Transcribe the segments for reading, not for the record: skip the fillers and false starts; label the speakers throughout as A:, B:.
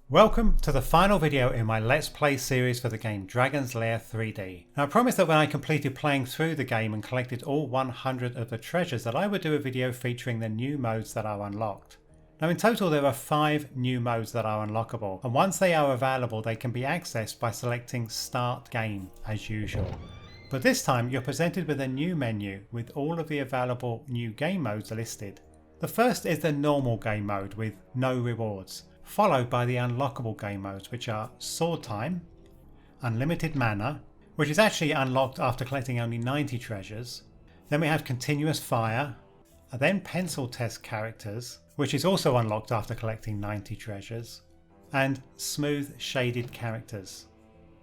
A: Welcome to the final video in my Let's Play series for the game Dragon's Lair 3D. Now I promised that when I completed playing through the game and collected all 100 of the treasures that I would do a video featuring the new modes that are unlocked. Now in total there are 5 new modes that are unlockable, and once they are available they can be accessed by selecting Start Game as usual. But this time you're presented with a new menu with all of the available new game modes listed. The first is the normal game mode with no rewards, followed by the unlockable game modes, which are Sword Time, Unlimited Mana, which is actually unlocked after collecting only 90 treasures. Then we have Continuous Fire, and then Pencil Test Characters, which is also unlocked after collecting 90 treasures, and Smooth Shaded Characters.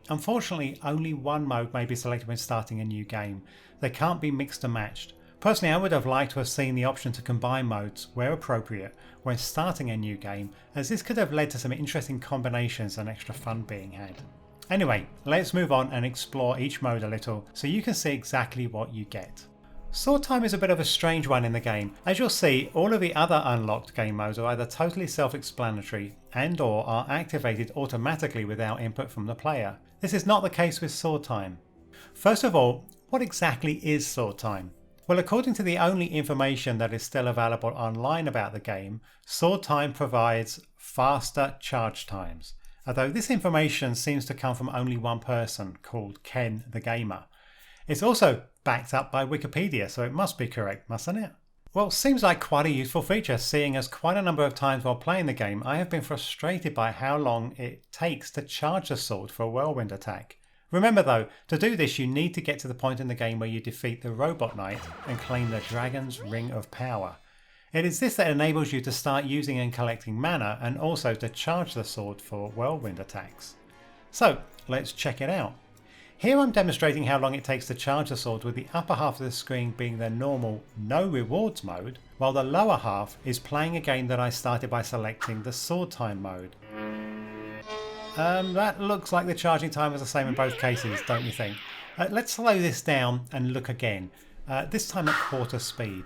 A: Unfortunately, only one mode may be selected when starting a new game. They can't be mixed and matched. Personally, I would have liked to have seen the option to combine modes, where appropriate, when starting a new game, as this could have led to some interesting combinations and extra fun being had. Anyway, let's move on and explore each mode a little so you can see exactly what you get. Sword Time is a bit of a strange one in the game. As you'll see, all of the other unlocked game modes are either totally self-explanatory and/or are activated automatically without input from the player. This is not the case with Sword Time. First of all, what exactly is Sword Time? Well, according to the only information that is still available online about the game, Sword Time provides faster charge times, although this information seems to come from only one person called Ken the Gamer. It's also backed up by Wikipedia, so it must be correct, mustn't it? Well, seems like quite a useful feature, seeing as quite a number of times while playing the game I have been frustrated by how long it takes to charge a sword for a whirlwind attack. Remember though, to do this you need to get to the point in the game where you defeat the Robot Knight and claim the Dragon's Ring of Power. It is this that enables you to start using and collecting mana and also to charge the sword for whirlwind attacks. So let's check it out. Here I'm demonstrating how long it takes to charge the sword, with the upper half of the screen being the normal no rewards mode, while the lower half is playing a game that I started by selecting the Sword Time mode. That looks like the charging time is the same in both cases, don't you think? Let's slow this down and look again, this time at quarter speed.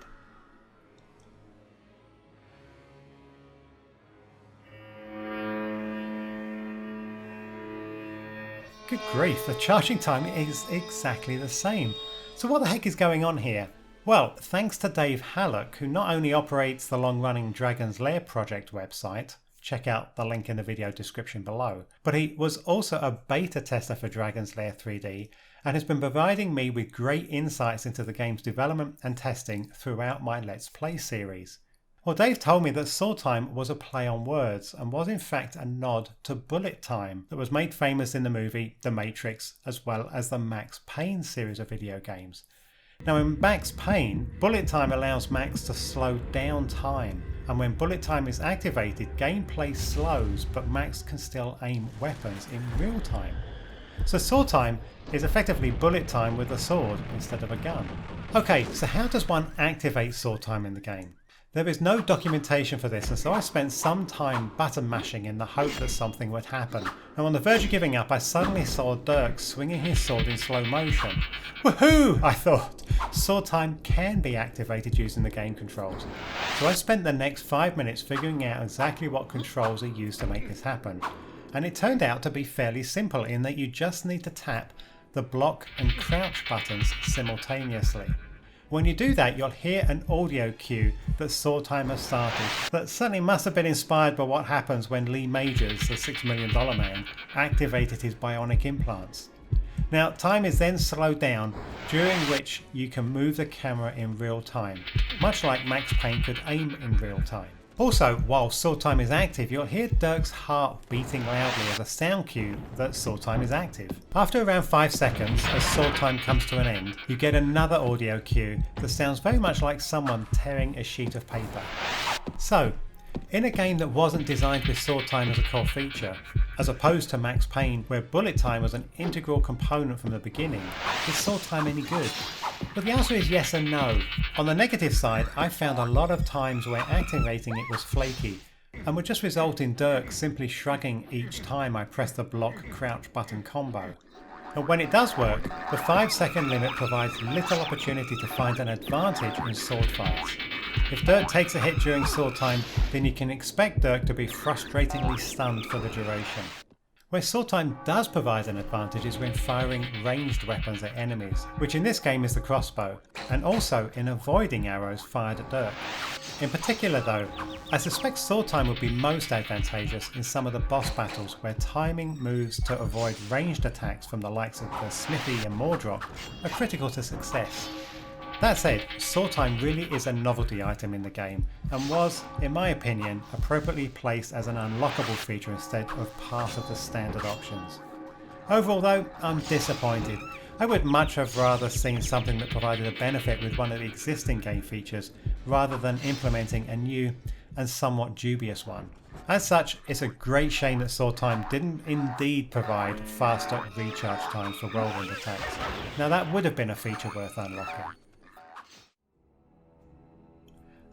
A: Good grief, the charging time is exactly the same. So what the heck is going on here? Well, thanks to Dave Hallock, who not only operates the long-running Dragon's Lair project website, check out the link in the video description below, but he was also a beta tester for Dragon's Lair 3D and has been providing me with great insights into the game's development and testing throughout my Let's Play series. Well, Dave told me that Sword Time was a play on words and was in fact a nod to Bullet Time that was made famous in the movie The Matrix as well as the Max Payne series of video games. Now in Max Payne, Bullet Time allows Max to slow down time, and when Bullet Time is activated, gameplay slows but Max can still aim weapons in real time. So Sword Time is effectively Bullet Time with a sword instead of a gun. Okay, so how does one activate Sword Time in the game? There is no documentation for this, and so I spent some time button mashing in the hope that something would happen. And on the verge of giving up, I suddenly saw Dirk swinging his sword in slow motion. Woohoo! I thought. Sword Time can be activated using the game controls. So I spent the next 5 minutes figuring out exactly what controls are used to make this happen. And it turned out to be fairly simple in that you just need to tap the block and crouch buttons simultaneously. When you do that, you'll hear an audio cue that Sword Time has started. That certainly must have been inspired by what happens when Lee Majors, the $6 Million Man, activated his bionic implants. Now, time is then slowed down, during which you can move the camera in real time, much like Max Payne could aim in real time. Also, while Sword Time is active, you'll hear Dirk's heart beating loudly as a sound cue that Sword Time is active. After around 5 seconds, as Sword Time comes to an end, you get another audio cue that sounds very much like someone tearing a sheet of paper. So, in a game that wasn't designed with Sword Time as a core feature, as opposed to Max Payne where Bullet Time was an integral component from the beginning, is Sword Time any good? But the answer is yes and no. On the negative side, I found a lot of times where activating it was flaky and would just result in Dirk simply shrugging each time I pressed the block crouch button combo. And when it does work, the 5-second limit provides little opportunity to find an advantage in sword fights. If Dirk takes a hit during sword time, then you can expect Dirk to be frustratingly stunned for the duration. Where sword time does provide an advantage is when firing ranged weapons at enemies, which in this game is the crossbow, and also in avoiding arrows fired at Dirk. In particular though, I suspect sword time would be most advantageous in some of the boss battles where timing moves to avoid ranged attacks from the likes of the Smithy and Mordroc are critical to success. That said, sword time really is a novelty item in the game and was, in my opinion, appropriately placed as an unlockable feature instead of part of the standard options. Overall though, I'm disappointed. I would much have rather seen something that provided a benefit with one of the existing game features rather than implementing a new and somewhat dubious one. As such, it's a great shame that sword time didn't indeed provide faster recharge times for whirlwind attacks. Now that would have been a feature worth unlocking.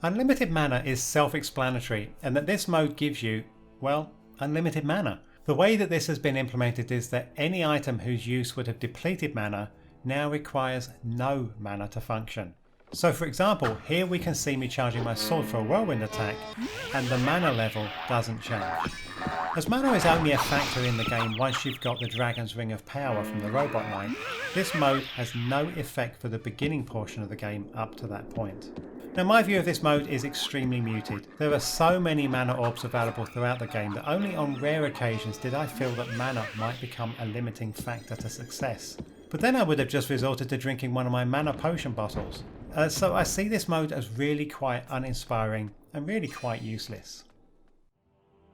A: Unlimited mana is self-explanatory, and that this mode gives you, well, unlimited mana. The way that this has been implemented is that any item whose use would have depleted mana now requires no mana to function. So for example, here we can see me charging my sword for a whirlwind attack, and the mana level doesn't change. As mana is only a factor in the game once you've got the Dragon's Ring of Power from the Robot Knight, this mode has no effect for the beginning portion of the game up to that point. Now my view of this mode is extremely muted. There are so many mana orbs available throughout the game that only on rare occasions did I feel that mana might become a limiting factor to success. But then I would have just resorted to drinking one of my mana potion bottles. So I see this mode as really quite uninspiring and really quite useless.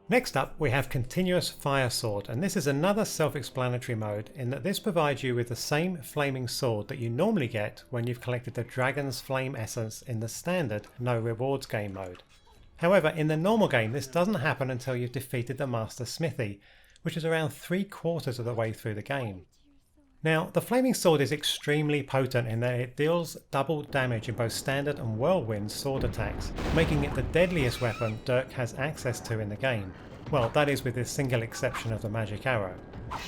A: Next up we have Continuous Fire Sword, and this is another self-explanatory mode in that this provides you with the same flaming sword that you normally get when you've collected the Dragon's Flame Essence in the standard No Rewards game mode. However, in the normal game this doesn't happen until you've defeated the Master Smithy, which is around 3/4 of the way through the game. Now, the flaming sword is extremely potent in that it deals double damage in both standard and whirlwind sword attacks, making it the deadliest weapon Dirk has access to in the game. Well, that is with the single exception of the magic arrow.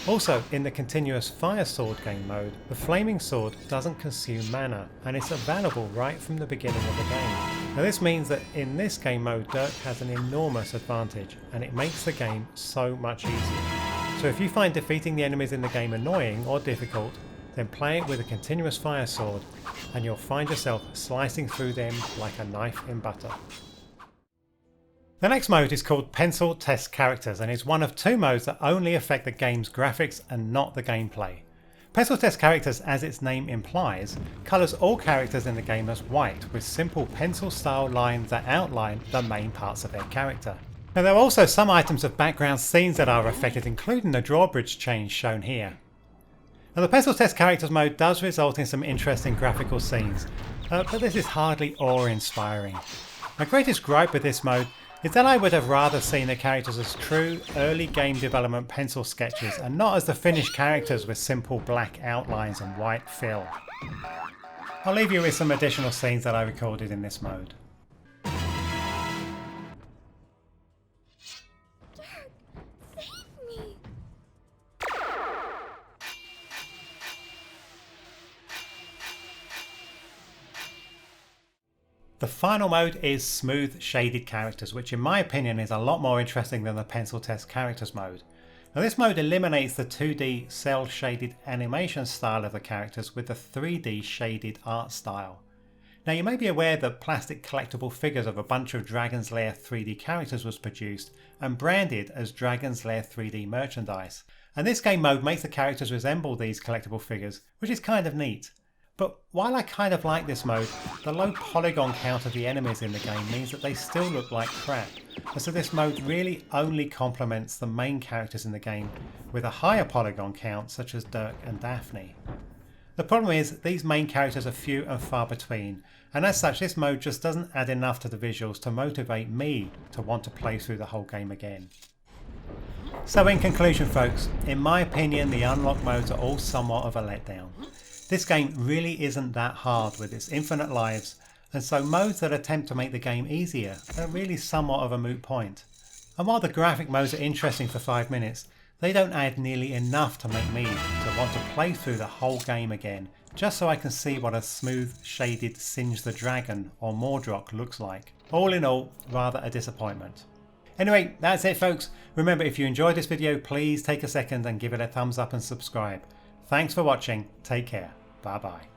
A: Also, in the Continuous Fire Sword game mode, the flaming sword doesn't consume mana, and it's available right from the beginning of the game. Now this means that in this game mode Dirk has an enormous advantage, and it makes the game so much easier. So if you find defeating the enemies in the game annoying or difficult, then play it with a Continuous Fire Sword and you'll find yourself slicing through them like a knife in butter. The next mode is called Pencil Test Characters and is one of two modes that only affect the game's graphics and not the gameplay. Pencil Test Characters, as its name implies, colours all characters in the game as white with simple pencil style lines that outline the main parts of their character. Now there are also some items of background scenes that are affected, including the drawbridge change shown here. Now the Pencil Test Characters mode does result in some interesting graphical scenes, but this is hardly awe-inspiring. My greatest gripe with this mode is that I would have rather seen the characters as true early game development pencil sketches and not as the finished characters with simple black outlines and white fill. I'll leave you with some additional scenes that I recorded in this mode. The final mode is Smooth Shaded Characters, which in my opinion is a lot more interesting than the Pencil Test Characters mode. Now this mode eliminates the 2D cel shaded animation style of the characters with the 3D shaded art style. Now you may be aware that plastic collectible figures of a bunch of Dragon's Lair 3D characters was produced and branded as Dragon's Lair 3D merchandise, and this game mode makes the characters resemble these collectible figures, which is kind of neat. But while I kind of like this mode, the low polygon count of the enemies in the game means that they still look like crap, and so this mode really only complements the main characters in the game with a higher polygon count such as Dirk and Daphne. The problem is these main characters are few and far between, and as such this mode just doesn't add enough to the visuals to motivate me to want to play through the whole game again. So in conclusion folks, in my opinion the unlock modes are all somewhat of a letdown. This game really isn't that hard with its infinite lives, and so modes that attempt to make the game easier are really somewhat of a moot point. And while the graphic modes are interesting for 5 minutes, they don't add nearly enough to make me to want to play through the whole game again just so I can see what a smooth shaded Singe the Dragon or Mordroc looks like. All in all, rather a disappointment. Anyway, that's it folks. Remember, if you enjoyed this video, please take a second and give it a thumbs up and subscribe. Thanks for watching. Take care. Bye bye.